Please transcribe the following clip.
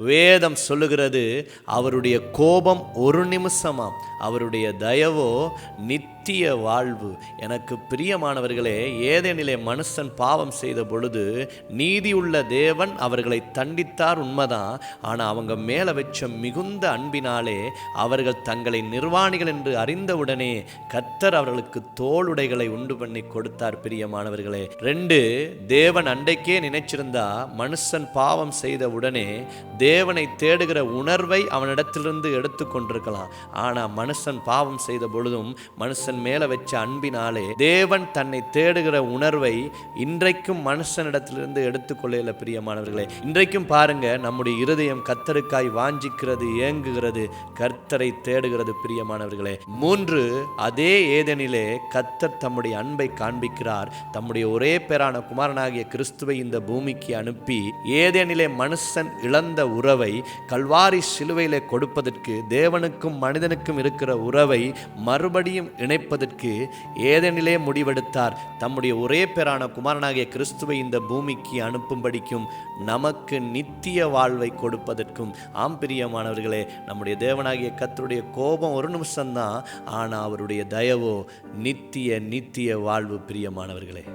வேதம் சொல்லுகிறது, அவருடைய கோபம் ஒரு நிமிஷமாம், அவருடைய தயவோ நித்திய வாழ்வு. எனக்கு பிரியமானவர்களே, ஏதேனிலே மனுஷன் பாவம் செய்த பொழுது நீதியுள்ள தேவன் அவர்களை தண்டித்தார், உண்மைதான். ஆனால் அவங்க மேலே வச்ச மிகுந்த அன்பினாலே அவர்கள் தங்களை நிர்வாணிகள் என்று அறிந்தவுடனே கர்த்தர் அவர்களுக்கு தோளுடைகளை உண்டு பண்ணி கொடுத்தார். பிரியமானவர்களே, 2, தேவன் அன்றைக்கே நினைச்சிருந்தா மனுஷன் பாவம் செய்த உடனே தேவனை தேடுகிற உணர்வை அவனிடத்திலிருந்து எடுத்து கொண்டிருக்கலாம். ஆனால் மனுஷன் பாவம் செய்த பொழுதும் மனுஷன் மேலே வச்ச அன்பினாலே தேவன் தன்னை தேடுகிற உணர்வை இன்றைக்கும் மனுஷனிடத்திலிருந்து எடுத்துக்கொள்ள. பிரியமானவர்களே, இன்றைக்கும் பாருங்க, நம்முடைய இருதயம் கர்த்தருக்காய் வாஞ்சிக்கிறது, ஏங்குகிறது, கர்த்தரை தேடுகிறது. பிரியமானவர்களே, 3, அதே ஏதெனிலே கர்த்தர் தம்முடைய அன்பை காண்பிக்கிறார். தம்முடைய ஒரே பேரான குமாரனாகிய கிறிஸ்துவை இந்த பூமிக்கு அனுப்பி ஏதெனிலே மனுஷன் இழந்த உறவை கல்வாரி சிலுவையிலே கொடுப்பதற்கு, தேவனுக்கும் மனிதனுக்கும் இருக்கிற உறவை மறுபடியும் இணைப்பதற்கு ஏதெனிலே முடிவெடுத்தார். தம்முடைய ஒரே பேரான குமாரனாகிய கிறிஸ்துவை இந்த பூமிக்கு அனுப்பும்படிக்கும் நமக்கு நித்திய வாழ்வை கொடுப்பதற்கும். ஆம் பிரியமானவர்களே, நம்முடைய தேவனாகிய கர்த்தருடைய கோபம் ஒரு நிமிஷம்தான், ஆனால் அவருடைய தயவோ நித்திய வாழ்வு. பிரியமானவர்களே.